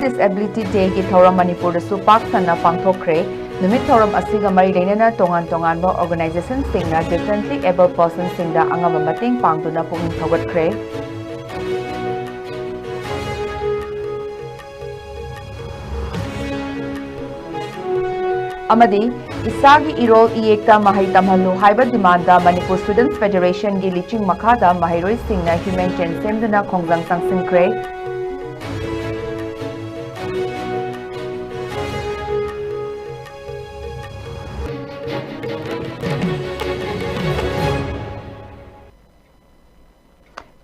Disability Day ki thoram Manipur da su pak sana pangthokre numit thoram asiga mari leinana tongan ba organization singna differently able person singda angaba mating pangduna pung thogatkre amadi isagi irol iekta mahai tamhalu haiba demanda Manipur Students Federation gi liching makhada mahairoi singna human chain semduna khongjang sangsinkre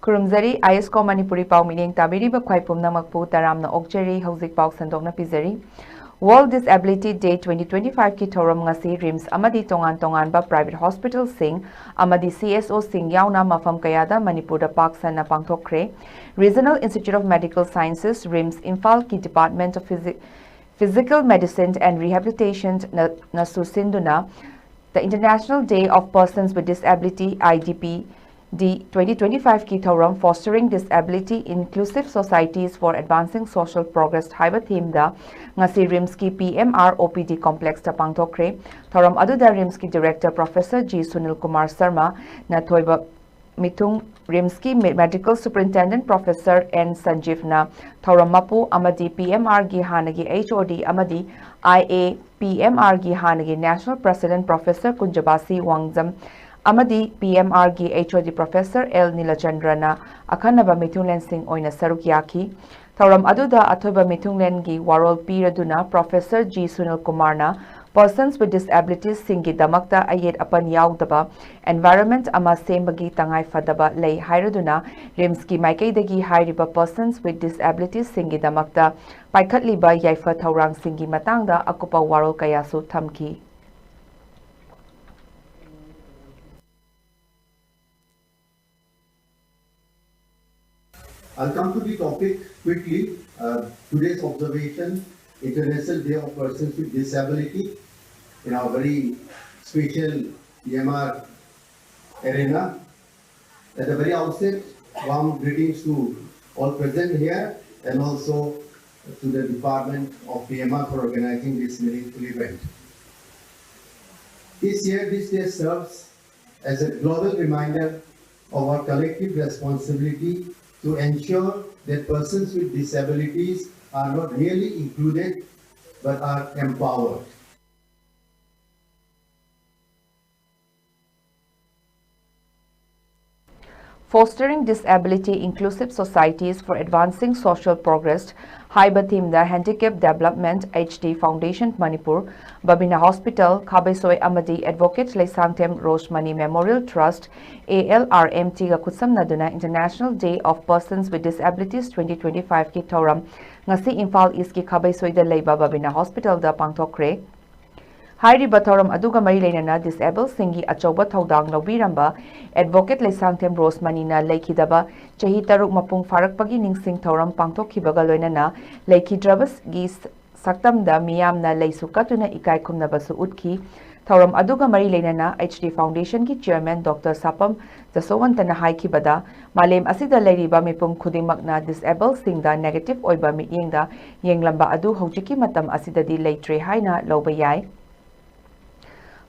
Kurumzari ISCOM Manipuri pau mining tabiri ba khwai pum namakpu taramna okjeri hauzik pau sandokna pizari World Disability Day 2025 ki thoram ngasi RIMS amadi tongan ba private hospital sing amadi CSO sing yauna mafam kayada Manipur da pak sana pangthokre Regional Institute of Medical Sciences RIMS Imphal ki Department of Physical Medicine and Rehabilitation na susinduna the International Day of Persons with Disability IDP The 2025 ki thoram Fostering Disability Inclusive Societies for Advancing Social Progress haiba theme da ngasi RIMS ki PMR OPD complex ta pangthokre thoram aduda RIMS ki Director Professor G Sunil Kumar Sharma na thoiba mitung RIMS ki Medical Superintendent Professor N Sanjeev na thoram mapu amadi PMR gi hanagi HOD amadi IA PMR gi hanagi National President Professor Kunjabasi Wangjam amadi PMR gi HOD Professor L Nilachandrana akhanaba mithunglen sing oina saruk yaki thoram aduda athoba mithunglen gi warol piraduna Professor G Sunil Kumarna persons with disabilities singi damakta ayet apan yaudaba environment ama sembagi tangai fadaba lei hairaduna RIMS ki maikaidagi hairiba persons with disabilities singi damakta paikhatliba yaifa thorang singi matangda akupa warol kayasu thamki I'll come to the topic quickly. Today's observation, International Day of Persons with Disability, in our very special EMR arena. At the very outset, warm greetings to all present here and also to the Department of PMR for organizing this meaningful event. This year, this day serves as a global reminder of our collective responsibility to ensure that persons with disabilities are not merely included but are empowered. Fostering Disability Inclusive Societies for Advancing Social Progress haiba theme da Handicap Development HD Foundation Manipur Babina Hospital Khabaisoi amadi Advocate Leisangthem Roshmani Memorial Trust ALRMT ga khutsamnaduna International Day of Persons with Disabilities 2025 ki thoram ngasi Imphal East ki Khabaisoi da leiba Babina Hospital da pangthokre Hairi Bathoram Aduga Marilena disabled Singi Achoba Thaudang Lobiramba Advocate Leisangthem Rosemanina Laikidaba Chahi Taruk Mapung Farakpagi Ningsing Thoram Pangtokhibaga Loinana Laikidrabas Gis Saktamda Miyamna Leisukatuna Ikai Kumnabasu Utki Thoram Aduga Marilena HD Foundation ki Chairman Dr. Sapam Jasowantana Haikibada Malem Asida Lairiba Mipum Khudingmakna disabled Singda negative Oiba Miyengda Yenglamba Adu Hojiki Matam Asida di Leitre Haina Lobayai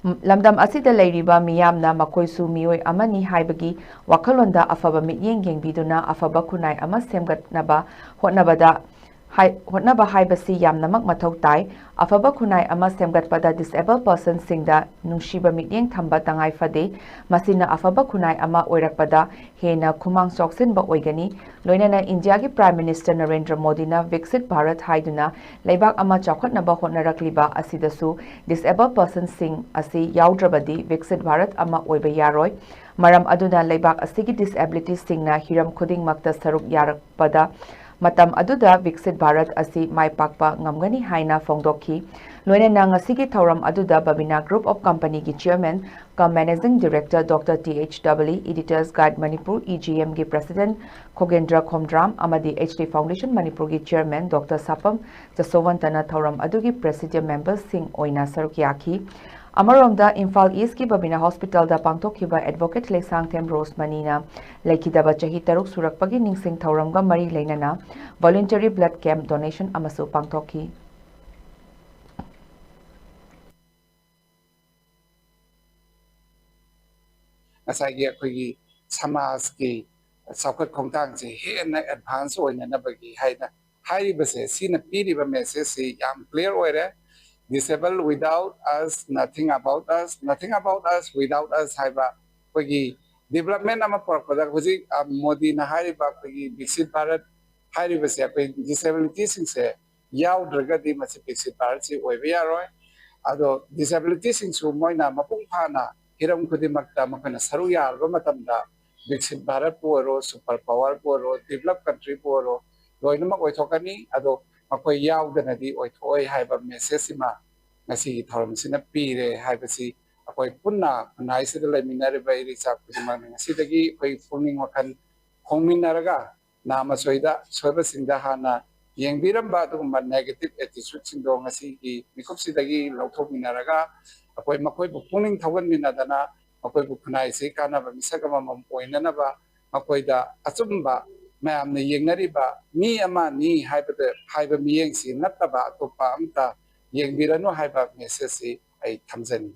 Lamdam asida leiriba miyamna makoisu mioi amani haibagi wakalonda afaba mityeng yengbiduna afaba kunai ama semgatnaba hotnaba haibasi yamnamak mathau tai afaba kunai ama semgatpada disabled person singda nungshiba mityeng thamba tangai fade masina afaba kunai ama oirakpada hena khumang choksinba oigani loinana India ki Prime Minister Narendra Modi na Viksit Bharat haiduna leibak ama chawkhatnaba hotnarakliba asidasu disabled person sing asi yaudrabadi Viksit Bharat ama oiba yaroi maram aduna leibak asigi disability singna hiram khudingmakta saruk yarakpada matam aduda Viksit Bharat asi maipakpa ngamgani haina fongdokhi loinana ngasigi thoram aduda Babina Group of Company ki Chairman COM Managing Director Dr. THW Editors Guide Manipur EGM ki President Khogendra Khomdram amadi HD Foundation Manipur ki Chairman Dr. Sapam Jasowantana thoram adugi Presidium Members sing oina saruk yakhi Amaromda Imphal East ki Babina Hospital da pangtokhiba Advocate Lesangthem Rose Manina laikidaba chahi taruk surakpagi ningsing thauramga mari leinana voluntary blood camp donation amasu pangtokhi. Asagi akogi samas ki saukhat khongtang se hena advance oina na bagi haina hari base sina piri ba message se yam clear oire disabled without us, nothing about us without us haiba kogi development ama porkoda huji modi na hari ba kogi Viksit Bharat hari base koi disabilities se yaw dragadi mase Viksit Bharat se oibe yaroi ado disabilities su moina mapung phana hiram kudimakta makana saru yarba matamda Viksit Bharat puoro super power puoro developed country puoro loinamak oithokani ado makoi yaudana di oithoi haiba message sima ngasi thoram sina pire haibasi akoi punna nai sida leminare bai richa kudima ngasi dagi koi punging wakan khongminaraga nama soida soiba singda hana yengbiram ba du negative attitude singdo ngasi gi mikup sidagi lauthok minaraga akoi makoi punging thogan minadana makoi khunai se kana ba misagama mam poinana ba makoi da achumba mayam ne yengnari ba mi ama ni haiba miyeng si nataba topa amta yengbirano haiba message ai thamjani.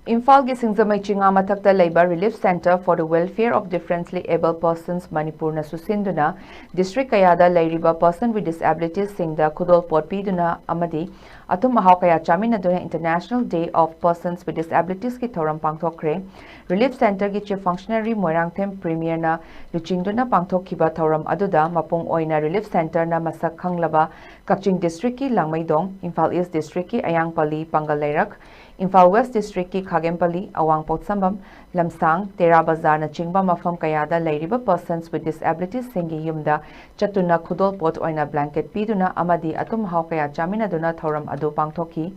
Imphal gi Singzamai Chinga mathakta leiba Relief Center for the Welfare of Differently Able Persons Manipur na susinduna district kayada leiriba person with disabilities singda khudol pot piduna amadi atum mahau kaya chaminaduna International Day of Persons with Disabilities ki thoram pangthokre Relief Center ki chief functionary Moirangthem Premier na luchingduna pangthokhiba thoram aduda mapung oina Relief Center na masak khanglaba Kaching District ki Langmaidong Imphal East District ki Ayangpali Pangalairak Imphal West District ki Khagempali, Awang Potsambam, Lamsang, Tera Bazar na chingba mafam kayada leiriba persons with disabilities singi yumda chatuna khudol pot oina blanket piduna amadi atum hau kaya chaminaduna thoram adu pangthoki.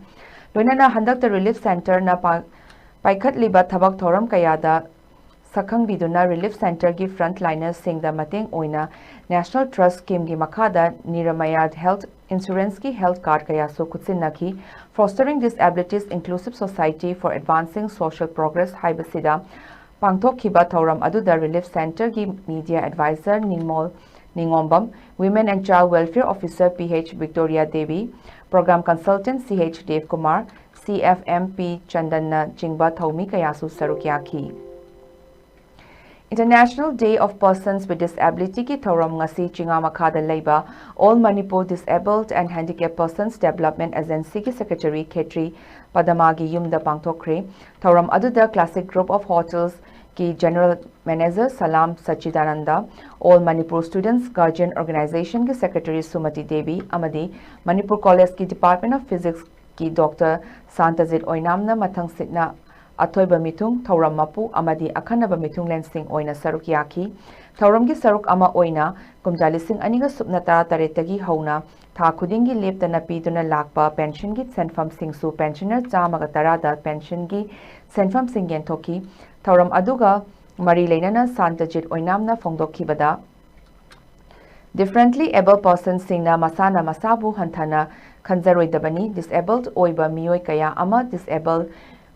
Loinana handakta Relief Center na paikhat liba thabak thoram kayada Sakhang biduna Relief Center ki frontliners singda mating oina National Trust Scheme ki makhada Niramayad Health Insurance ki health card kaya so kutsin nakhi Fostering Disabilities Inclusive Society for Advancing Social Progress haibasida pangthok khiba thoram aduda Relief Center ki Media Advisor Ningombam, Women and Child Welfare Officer PH Victoria Devi, Program Consultant CH Dev Kumar, CFMP Chandanna Jingba Thaumi kayasu sarukyaki. International Day of Persons with Disability ki thoram ngasi chinga makhada leiba All Manipur Disabled and Handicapped Persons Development Agency ki Secretary Khetri Padamagi yumda pangthokre thoram aduda Classic Group of Hotels ki General Manager Salam Sachidananda, All Manipur Students Guardian Organization ki Secretary Sumati Devi amadi Manipur College ki Department of Physics ki Dr. Santazit Oinamna mathang sitna Athoiba mitung thoram mapu amadi akhanaba mitung lensing oina saruk yaki thoram gi saruk ama oina kumjalising aniga supnata taretagi hauna tha khudingi leptana piduna lakpa pension gi senfam singsu pensioner chamaga tarada pension gi senfam singen thoki thoram aduga mari leinana santajit oinamna phongdokhibada differently able persons singna masana masabu hanthana khanjaroidabani disabled oiba miyoi kaya ama disabled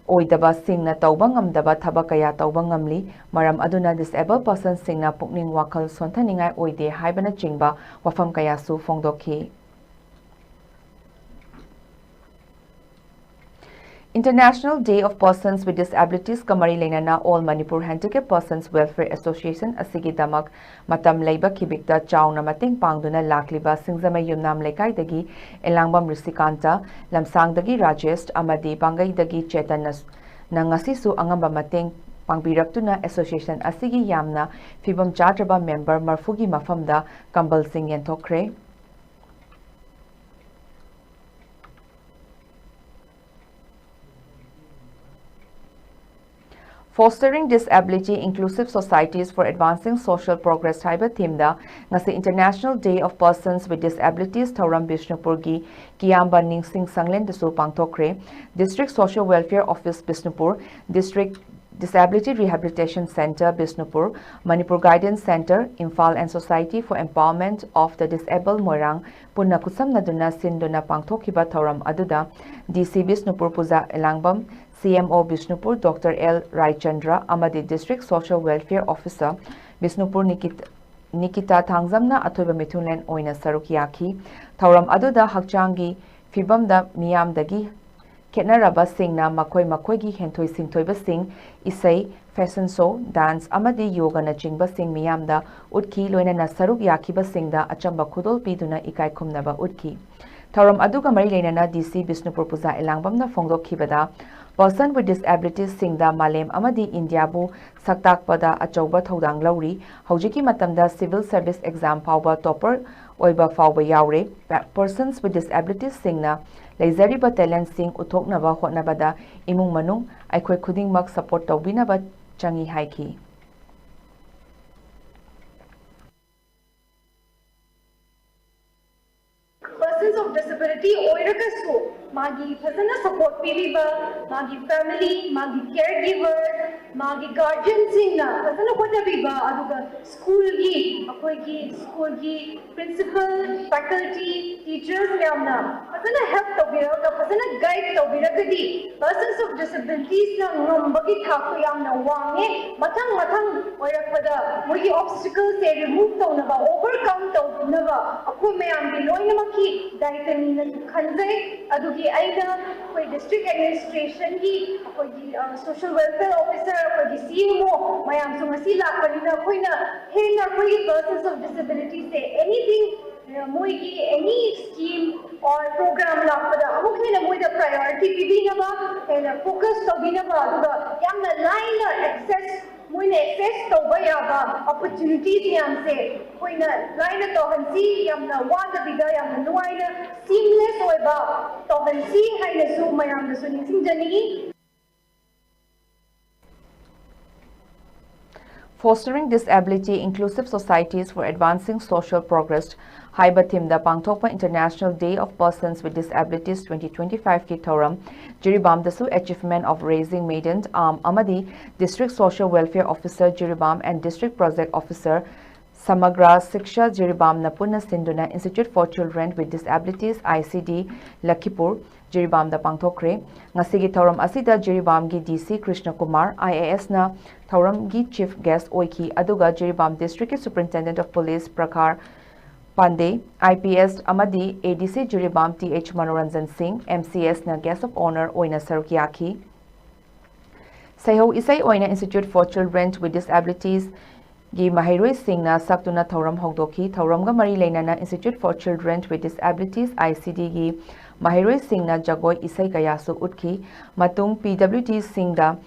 oidaba singna tauba ngamdaba thaba kaya tauba ngamli maram aduna disabled persons singna pukning wakhal sonthaningai oide haibana chingba wafam kaya su phongdokhi. International Day of Persons with Disabilities Kamari Leinana All Manipur Handicapped Persons Welfare Association asigi damak matam leiba kibikta chauna mating pangduna lakliba singzamai yumnam lekai dagi elangbam risikanta lamsang dagi Rajesh amadi pangai dagi Chetan nangasi su angamba mating pangbirak association asigi yamna fibam chadraba member marfugi mafamda kambal sing yenthokre. Fostering Disability Inclusive Societies for Advancing Social Progress Haiba Thimda ngasi International Day of Persons with Disabilities Thauram Bishnupur gi Kiyamba Ningsing Sanglen desu pangthokre District Social Welfare Office Bishnupur District Disability Rehabilitation Center, Bisnupur, Manipur Guidance Center, Imphal and Society for Empowerment of the Disabled, Moirang, Punna Kusamnaduna Sinduna Pangthokiba Thoram Aduda, DC Bisnupur Puja Elangbam, CMO Bisnupur, Dr. L. Raichandra, Amadi District Social Welfare Officer, Bisnupur Nikita Thangzamna Athoiba Mithunlen Oina Saruk Yaki, Thoram Aduda Hakchangi, Fibamda Miyamdagi, Ketnaraba Singna Makoi Makoigi Hentoi Singtoiba Sing, Isai, Fashion Show, Dance, Amadi Yoga na Chingba Sing Miyamda, Utki, Loina na Saruk Yakiba Singda, Achamba Kudol Piduna Ikai Kumnaba Utki. Thoram Aduga Marilena DC Bisnupur Puja Elangbam na Fongdo Kibada, Person with Disabilities Singda Malem Amadi Indiabu, Saktak Pada Achauba Thodang Lauri, Hojiki Matamda Civil Service Exam Pauba Topper, Oiba Fauba Yaure, Persons with Disabilities Singna, Laizariba Talent Sing Utoknaba Hotnabada, Imung Manung, Aikoi Kuding Mak Support Tobinaba Changi Haiki. Persons of disability oirakasu magi phasana support pibiba magi family magi caregiver magi guardian singna phasana hotabiba aduga school gi principal faculty teachers yamna phasana help tobiraga phasana guide tobiragadi persons of disabilities na ngambagi thaku yamna wange mathang oirakpada mogi obstacles se remove tawnaba overcome tawnaba akoi mayam gi loinamaki Daitani Khanzai, Adugi Aida, District Administration, Social Welfare Officer, CMO, Mayam Sumasila, Hena, persons of disabilities say anything, any scheme or program, the priority, focus, Yamna line access. When access to bayaba opportunities yam se when line to hansi yam na wada biga yam na nuaina seamless oiba to hansi haina su mayam na suning singjani. Fostering disability inclusive societies for advancing social progress. Haiba Timda Pangtokpa International Day of Persons with Disabilities 2025 ki Thoram, Jiribam Dasu Achievement of Raising Maidens Amadi, District Social Welfare Officer Jiribam and District Project Officer Samagra Siksha Jiribam Napuna Sinduna Institute for Children with Disabilities ICD Lakipur, Jiribam da Pangtokre, Ngasigi Thoram Asida Jiribam gi DC Krishna Kumar, IAS na Thoram gi Chief Guest Oiki Aduga Jiribam District Superintendent of Police Prakar Pandey, IPS Amadi, ADC Jiribam TH Manoranjan Singh, MCS na Guest of Honor Oina Sarukiaki. Saiho Isai Oina Institute for Children with Disabilities Gi Mahiroi Singh na Saktuna Thoram Hogdoki, Thoramga Mari Leinana Institute for Children with Disabilities ICD Gi Mahiroi Singh na Jagoi Isai Kayasu Utki, Matung PWD Singh da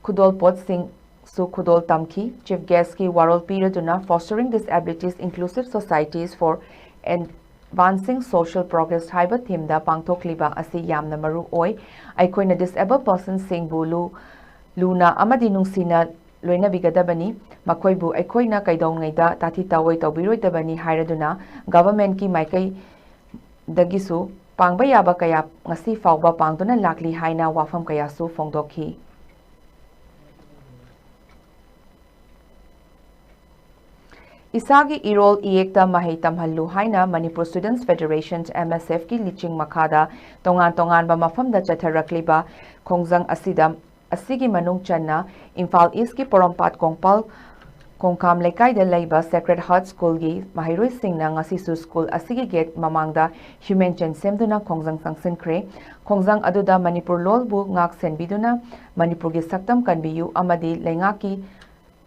Kudol Pot Singh Su Kudol Tamki, Chief Guest Ki Warol Piraduna, Fostering Disabilities Inclusive Societies for Advancing Social Progress Haiba Thimda Pangtok Liba Asi Yamna Maru Oi, Aikoina Disabled Person Singh Bulu Luna Amadi Nungsina Loina Bigadabani, Makoibu Aikoina Kaidongaida, Tati Tawai Tobiro Dabani Hiraduna, Government Ki Maikai Dagisu, Pangbayaba Kaya Ngasi Fauba Pangduna Lakli Haina Wafam Kayasu Fongdoki. Isagi Irol Iekta Mahei Tamhallu Haina Manipur Students Federation MSF ki Liching Makada Tongan ba mafamda Chatarakliba Kongzang Asidam Asigi Manung Channa Imphal East ki Porompat Kongpal Kongkam Lekai de Leiba Sacred Heart School gi Mahiroi Singh na Ngasisu School Asigi Gate Mamangda Human Chen Semduna Kongzang Sangsin Kre Kongzang Aduda Manipur Lolbu Ngak Senbiduna Manipur gi Saktam Kanbiyu Amadi Lengaki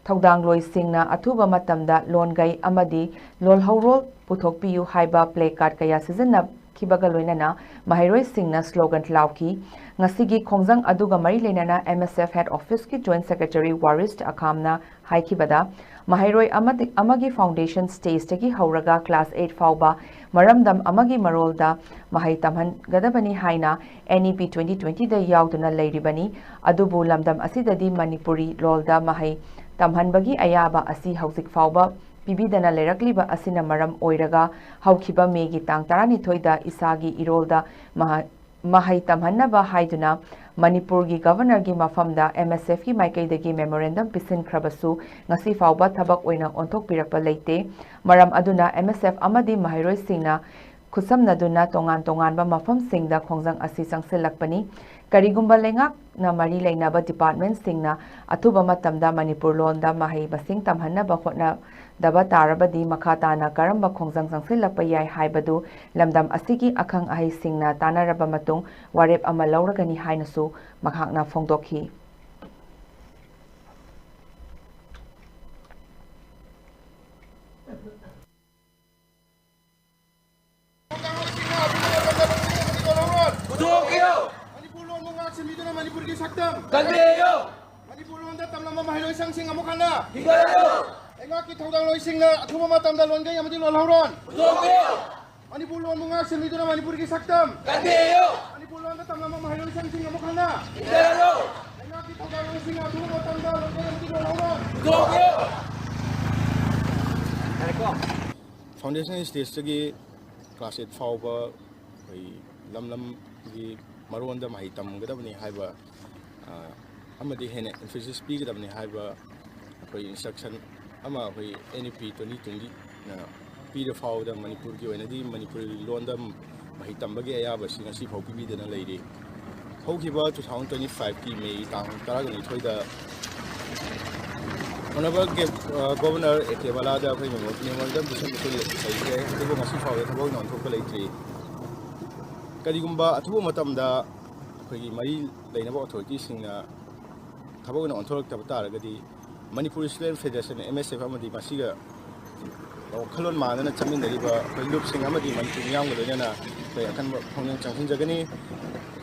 Thaudang Loi Singna Athuba Matamda Lon Gai Amadi Lol Haurol Puthok Piyu Haiba Play Card Kaya Season Kibaga Loinana Mahiroi Singna slogan Lauki Ngasigi Kongzang Aduga Mari Lenana MSF Head Office ki Joint Secretary Warist Akamna Haikibada Mahiroi Amagi Foundation Stage Teki Hauraga Class 8 Fauba Maramdam Amagi Marolda Mahai Tamhan Gadabani Haina NEP 2020 da Yauduna Lairibani Adubu Lamdam Asidadi Manipuri Lolda Mahai Tamhanbagi Ayaba Asi Hausik Fauba Pibidana Lerakliba Asina Maram Oiraga Haukiba Megi Tang Tarani Toida Isagi Irolda mahai tamhannaba haiduna Manipur gi governor gi mafamda MSF ki maikaidagi memorandum pisin khrabasu ngasi fawba thabak oina onthok pirakpa leite maram aduna MSF amadi mahairoi singna खुसमनदुना तोंगान तोंगानबा मफमसिंगदा खोंजंग असि संगसिलकपनी करिगुंबा लेंगाक ना मरी लेनाबा department सिंगना अथुबा मतमदा Manipur लोनदा महै busing तमहन्नबा होटना दबा तारबदी मखाताना करंबा खोंजंग संगसिलकपा याय हाइबदु लमदम असिगी अखंग अहै सिंगना तानारबा मतुंग वारेप अमा लौरगनी हाइनसु मखाकना फोंदोखी Manipur ki sakdam gandeyo Manipur londa tamlama mahiloi sangsing amukana higalayo enga ki thodang loi singna athuma matamda longai amadi lolhauron dogeyo Manipur lon munga semiduna Manipur ki sakdam gandeyo Manipur londa tamlama mahiloi sangsing amukana higalayo enga ki thodang loi singna athuma matamda longai amadi lolhauron dogeyo Foundation stage gi class 8 fawba lam gi Maruanda Mahitam Gadabani Haiba Amadi Hene emphasis P Gadabani Haiba instruction Ama NEP 2020 P the Fow the Manipur Gionadi Manipur London Mahitambagi Ayaba Singasi Hopi than a lady. Hokiba 2025 Ki May Town Taragani Toy the Honorable Governor Ekevalada Payment December Karigumba Atu Matamda Mari Lainaba authority singna Tabona on Tork Tabatagadi Manipur Student Federation MSF Amadi Masiga Kalon Man and Chamin the river Loop Sing Amadi Manipur Young Lena Kongan Chansin Jagani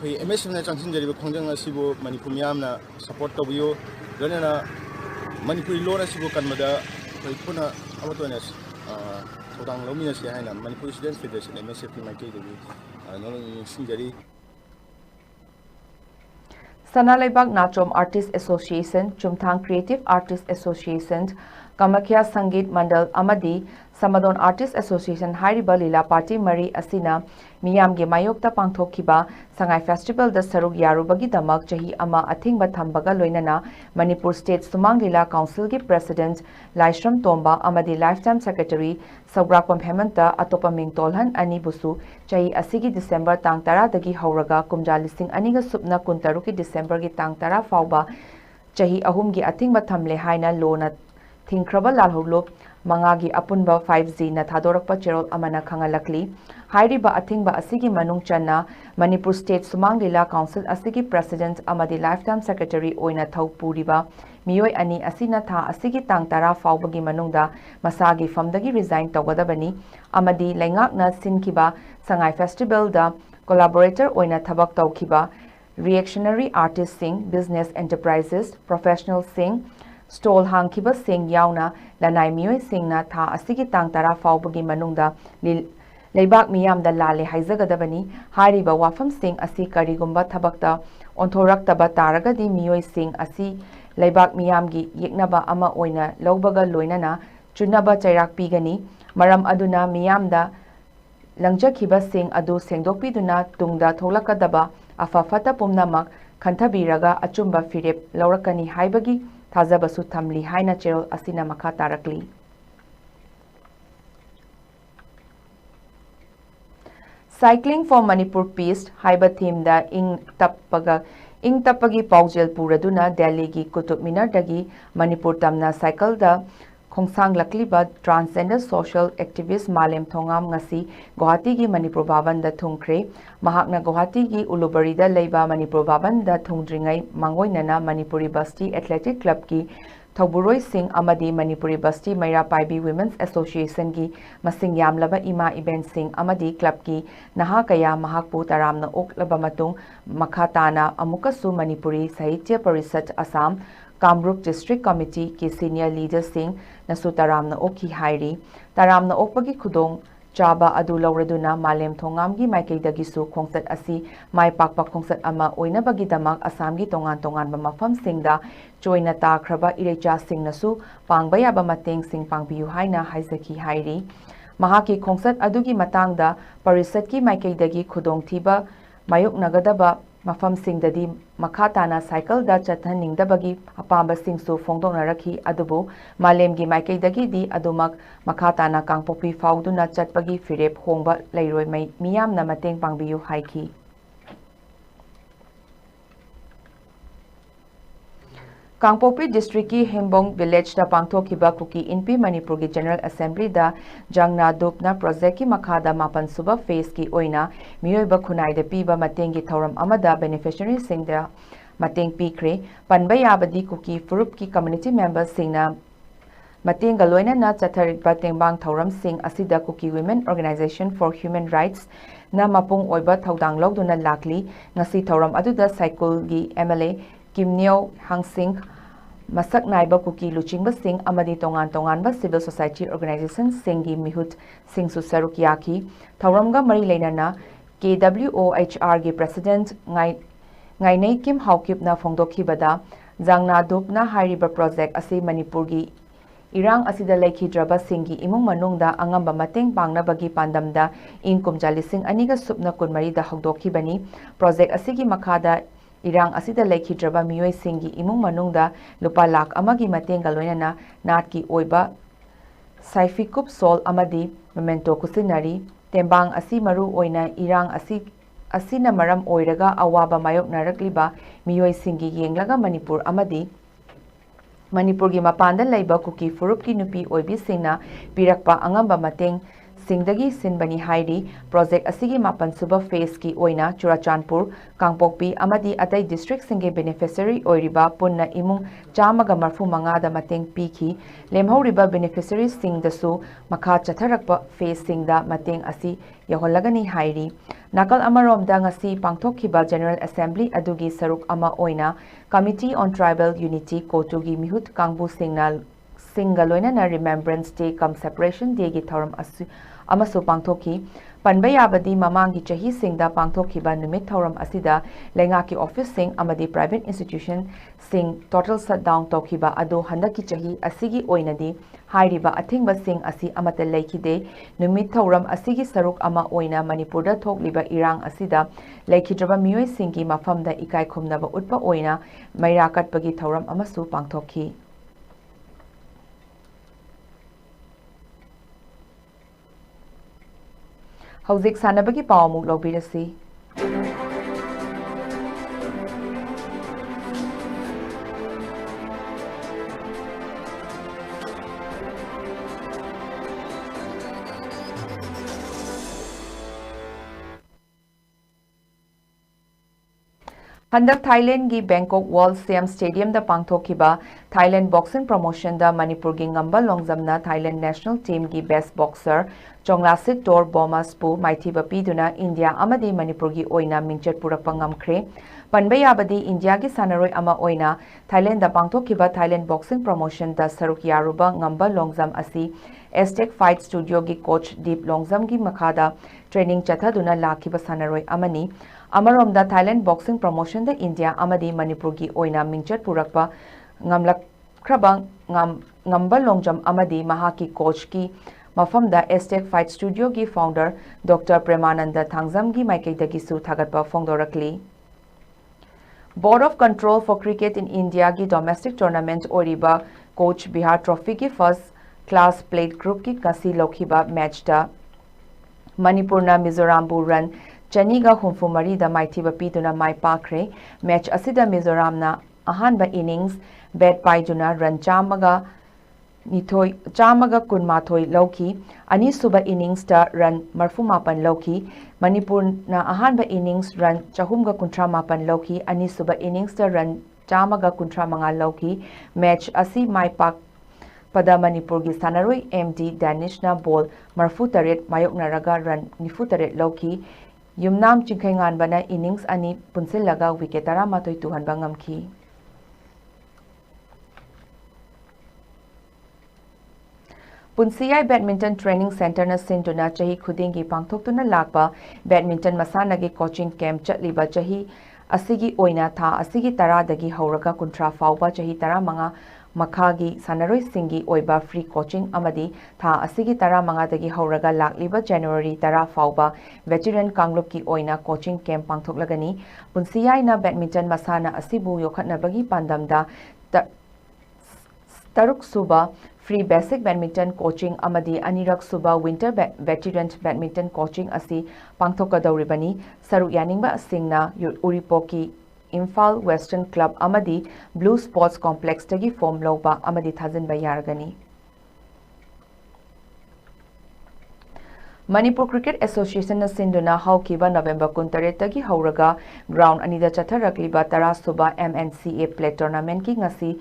MSF Chansin the river Kongan Sibo Manipur Yamna support W Lena Manipur Lona Sibo Kanmada Puna Amatonas Todang Lominas Yahana Manipur Student Federation MSF my kid Sanalaibak Nachom Artist Association, Chumthang Creative Artist Association, Kamakya Sangit Mandal Amadi, Samadon Artist Association, Hariba Lila Party Mari Asina, Miyamge Mayokta Pangthokiba, Sangai Festival the Saruk Yarubagi Damak Jahi Ama Athing Batambaga Loinana, Manipur State Sumang Lila Council Gi President, Laishram Tomba, Amadi Lifetime Secretary, Sabrakwam Hemanta, Atopa Ming Tolhan, Ani Busu, Jahi Asigi December Tang Tara Dagi Hauraga, Kumja Listing Aniga Supna Kuntaruki December Gi Tang Tara Fauba, Jahi Ahumgi Athing Batamle Haina Lona, Thinkraba Lalhulup, Mangagi Apunba 5Z na Thadorakpa Cherol Amana Kangalakli, Hairiba Athingba Asigi Manung Channa, Manipur State Sumang Lila Council Asigi President Amadi Lifetime Secretary Oina Thau Puriba, Miyoi Ani Asina Tha Asigi Tang Tara Faubagi Manungda, Masagi Famdagi resign Tawadabani, Amadi Lengakna Sinkiba, Sangai Festival da Collaborator Oina Thabak Taukiba, Reactionary Artists Sing, Business Enterprises, Professional Sing, Stall Hangkiba Sing Yauna, Lanai Miyoi Singna Tha Asigi Tang Tara Faubagi Manungda, Leibak Miyam da Lale Haizagadabani, Hariba Wafam Sing Asi Karigumba Tabakta, Onthorak Taba Taragadi Miyoi Sing Asi, Leibak Miyamgi Yiknaba Ama Oina, Lobaga Loinana, Chunaba Chairak Pigani, Maram Aduna Miyamda, Langjakiba Sing Adu Sengdokpi Duna, Tungda Tolakadaba, Afafata Pumnamak, Kantabiraga, Achumba Firip, Laurakani Haibagi, Tazabasu Tamli Haina Cherol Asina Makatarakli. Cycling for Manipur Peace, Haiba Theme da Ing Tapagi Paujel Puraduna, Delhi gi Kutub Minar dagi Manipur Tamna Cycle da Khongsang Lakliba Transgender Social Activist Malem Thongam Ngasi, Guwahati gi Manipur Bhavan da Thungkre, Mahakna Guwahati gi Ulubari da Leiba Manipur Bhavan da Thungdringai Mangoinana Manipuri Basti Athletic Club ki Thauburoi Singh Amadi Manipuri Basti Maira Paibi Women's Association gi Masing Yamlaba Ima Event Singh Amadi Club ki Naha Kaya Mahakpu Taramna Oklaba Matung Makhatana Amukasu Manipuri Sahitya Parisat Assam Kamrup District Committee ki Senior Leader Singh Nasu Taramna Okhi Hairi Taramna Okpagi Khudong Chaba Adu Lauraduna Malem Thongam gi Maikaidagisu Khongsat Asi Mai Pakpa Khongsat Ama Oinabagi Damak Assam gi Tongan Tongan Mafam Singda Joina Takraba Irecha Singh Nasu Pangbaya Mateng Singh Pangbiu Haina Haizaki Hairi Mahaki Khongsat Adugi Matangda Parisat ki Maikaidagi Khudong Thiba mayoknagadaba mafamsingdadi makha tana cycle da chathaningdabagi apambasingsu phongdoknarakhi adubu malemgi maikaidagidi adumak makha tana kangpopi fauduna chatpagi firep hongba leiroi miyamna mateng pangbiyu haiki Kangpopi district ki Hembong village da pangthokiba Kuki Inpi Manipur ki General Assembly da Jangna Dupna project ki makhada mapan suba phase ki oina miyoiba khunai da piba mateng ki thoram amada beneficiary sing da mateng pikre panba yabadi Kuki Furup ki community members singna mateng galoina na chathariba tengbang thoram sing asida Kuki Women Organization for Human Rights na mapung oiba thodang logduna lakli ngasi thoram aduda cycle gi MLA Kimnyo Hangsing Masak Naiba Kuki Luchingba Singh Amadi Tongan Tonganba Civil Society Organization Singhi Mihut Singh Susaruk Yaki Tauramga Mari Lenana KWOHR gi President Ngainei Kim Haukip na Fongdoki Bada Jangna Dupna Hariba Project Asi Manipur gi Irang asida Leki Draba Singhi Imung Manungda Angamba Mateng Pangna Bagi Pandamda Inkum Jalising Aniga Supna Kunmari da Hogdoki Bani Project Asigi Makada Irang asida lekhidraba miyoi singi imung manungda lupa lakh amagi matenga loinana natki oiba saifikup sol amadi memento kusinari tembang asi maru oina irang asina maram oiraga awaba mayok narakliba miyoi singi yenglaga Manipur amadi Manipur gi mapanda laiba Kuki Furup ki nupi oibi singna pirakpa angamba mateng Singdagi Sinbani Hairi project asigi mapan suba phase ki oina Churachandpur Kangpokpi amadi atai district singe beneficiary oiriba punna imung chamaga marfu mangada mateng piki lemhoriba beneficiary singdasu makha chatharakpa phase singda mateng asi yaholaggani hairi nakal amaromda ngasi pangthokhiba General Assembly adugi saruk ama oina Committee on Tribal Unity Kotugi mihut kangbu singaloina na Remembrance Day cum Separation Day gi thoram amasu pangthoki panba yabadi mamangi chahi singda pangthokiba numit thoram asida lengaki office sing amadi private institution sing total shutdown tokhiba ado handaki chahi asigi oinadi hairiba athingba sing asi amata lekhide numit thoram asigi saruk ama oina Manipurda thokliba irang asida lekhidraba miyoi singi mafamda ikai khumnaba utpa oina maira katpagi thoram amasu pangthoki Hauzik sanabagi pawamuk lobirasi. Handak Thailand gi Bangkok World Siam Stadium da pangthokiba Thailand Boxing Promotion da Manipur gi ngamba longzamna Thailand National Team gi Best Boxer Chonglasit Tor Bomaspu Maithiba Piduna India amadi Manipur gi oina mingchet purakpa ngamkhre panbai abadi India gi sanaroi ama oina Thailand da pangthokiba Thailand Boxing Promotion da saruk yaruba ngamba longzam asi Aztec Fight Studio gi coach Deep Longzam gi makhada training chathaduna lakhiba sanaroi amani Amaromda Thailand Boxing Promotion da India amadi Manipur gi oina mingchet purakpa ngamlakraba ngamba longjam amadi mahaki coach ki mafamda Aztec Fight Studio gi founder Dr. Premananda Thangzam gi maikaidagi su thagatpa fongdorakli Board of Control for Cricket in India gi domestic tournament oriba coach Bihar Trophy ki first class plate group ki kasi lokhiba match da Manipur na Mizoram bu run Chaniga Humfumari da Maithiba Piduna Mai Pakre match asida Mizoram na ahanba innings bat paiduna run chamaga kunmathoi lauki ani suba innings ta run marfumapan lauki Manipur na ahanba innings run chahumga kuntra mapan lauki ani suba innings ta run chamaga kuntra manga lauki match asi Mai Pak pada Manipur gi sanaroi MD Danish na ball marfu taret mayoknaraga run nifu taret lauki Yumnam Chingkhaingan bana innings ani punsilaga wicket taramatoi tuhanba ngamki Punsiyai Badminton Training Center na sinduna chahi khudingi pangthoktuna lakpa badminton masanagi coaching camp chatliba chahi asigi oina tha asigi tara dagi hauraga kuntra fauba chahi tara manga Makagi Sanaroi Singi Oiba free coaching amadi tha asigi tara mangadagi hauraga lakliba January tara fauba veteran Kanglup ki oina coaching camp pangthoklagani punsiyai na badminton masana asibu yokhatnabagi pandamda Taruk Suba free basic badminton coaching amadi anirak suba winter veteran badminton coaching asi pangthokadawribani saruk yaningba asingna Uripoki Imphal Western Club amadi Blue Sports Complex tagi form loba amadi thajinba yargani Manipur Cricket Association na sinduna haukiba November 13 tagi hauraga ground anida chatharakliba tara suba MNCA play tournament ki ngasi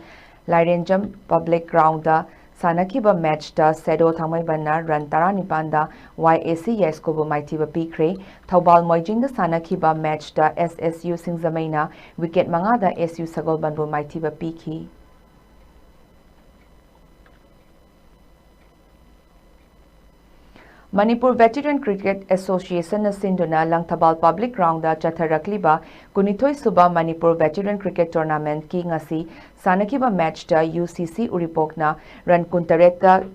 Lairenjam Public Ground da Sanakiba match da Sedo Thangmaibanna run Taranipan da YAC ISCOM Maitiba Pikre Thaubal Moijing da Sanakiba match da SSU Singzamaina wicket manga da SU Sagolbanbu Maitiba Piki Manipur Veteran Cricket Association na sinduna Langthabal Public Ground da chatharakliba kunithoi suba Manipur Veteran Cricket Tournament ki ngasi sanakiba match da UCC Uripok na run kuntareta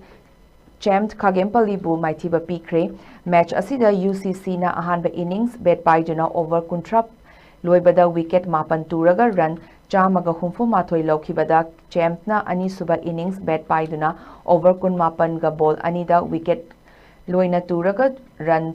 champ Khagempali bu Maithiba Pikre match asida UCC na ahanba innings bet paiduna over kuntrap loibada wicket mapan turaga run chamaga humfu mathoi laukibada champ na ani suba innings bet paiduna over kun mapan ga ball anida wicket Loina Turaga run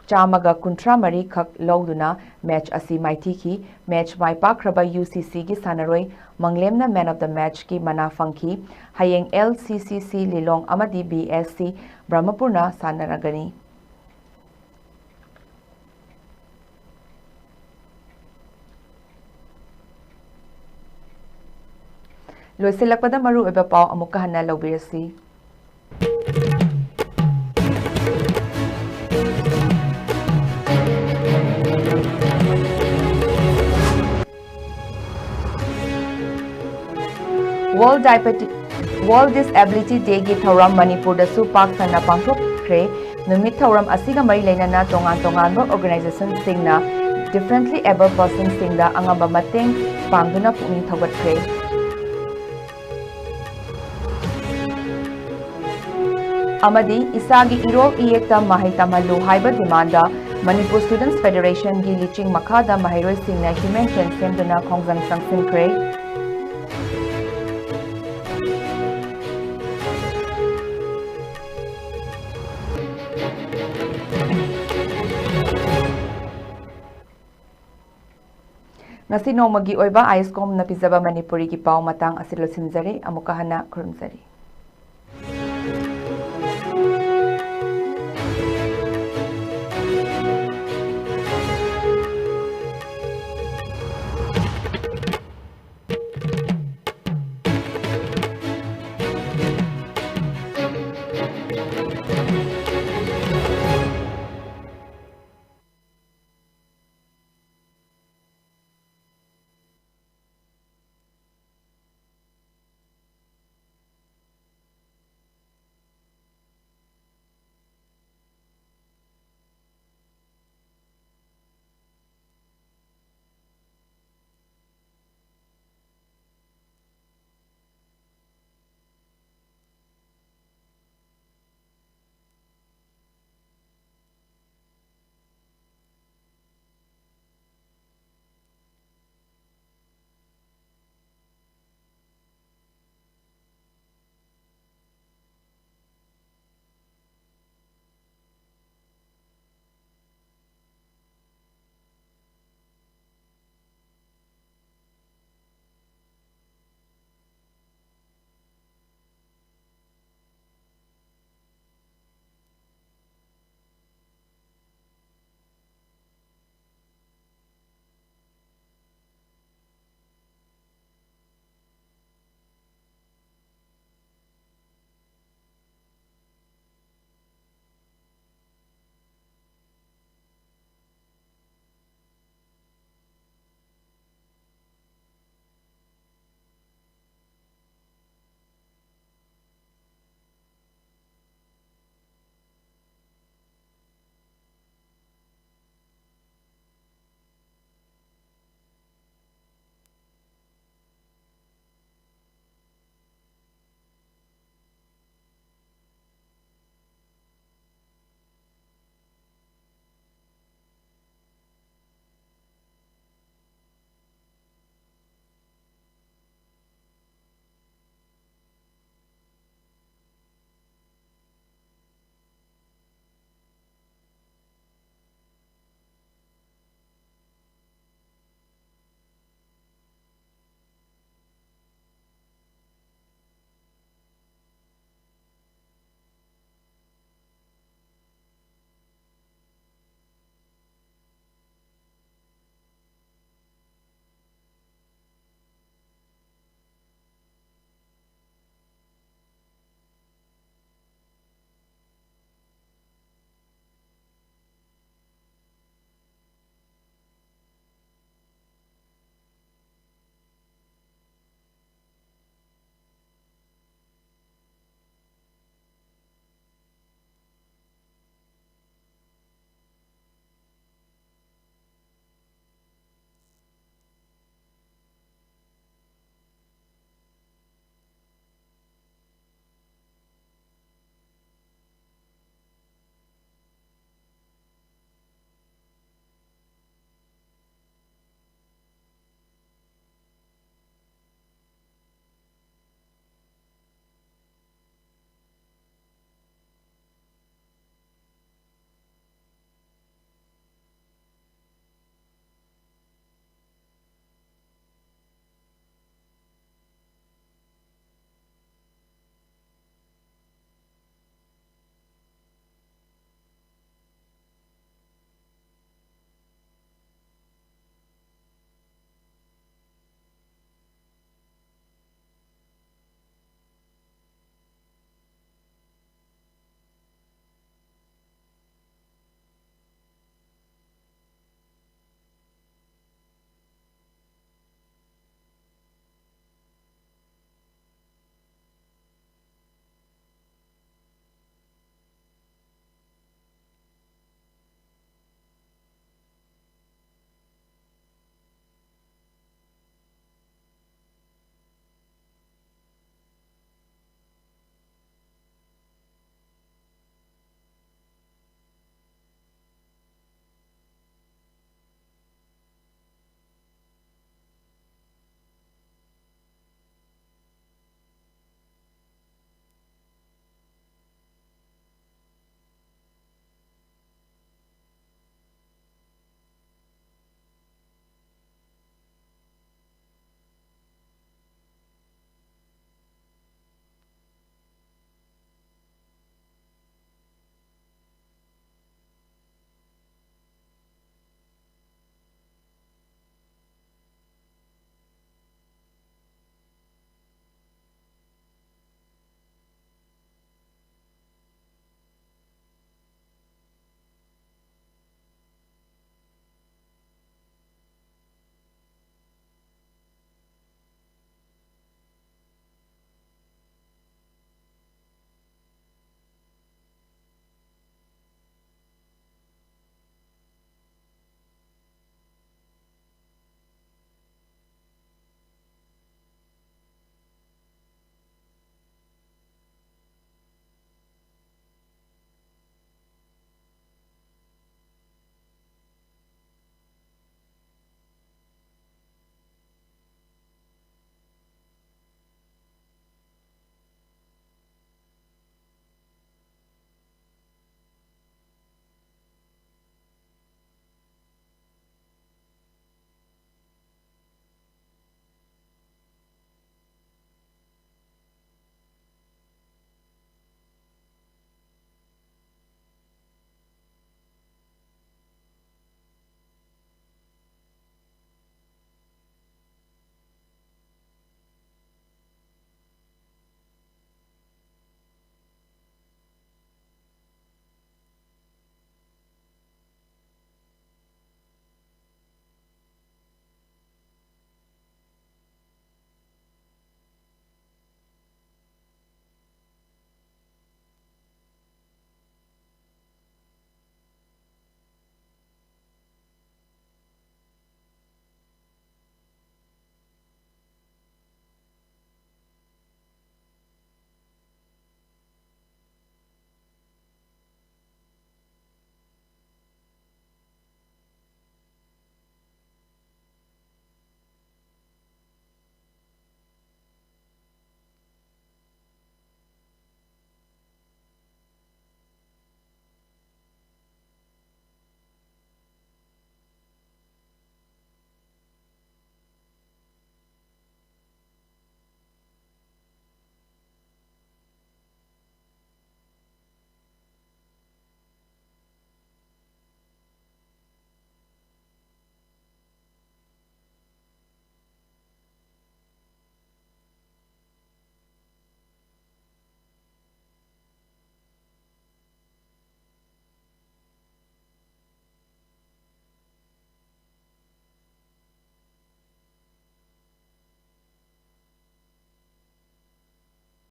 Chamaga Kuntra Mari Kak Lauduna match asi Maitiki match by Pakraba UCC gi Sanaroi Manglemna man of the match ki Mana Funky Hayeng LCCC Lilong Amadi BSC Brahmapurna Sanaragani Loisilakpada Maru Eba Pau Amukahana Laubirasi World Disability Day gi Thauram Manipur da su pak sana pangthokre numit thauram asiga mari leinana tongan organization singna differently able person singda angaba mateng pangduna pungning thawatre amadi isagi irol iekta mahita malu haiba demanda Manipur Students Federation gi liching makada mahiroi singna human chen semduna khongjang sangsinkre Ngasi nomagi oiba ISCOM na pizaba Manipuri ki pau matang asilo simzari amukahana kurumzari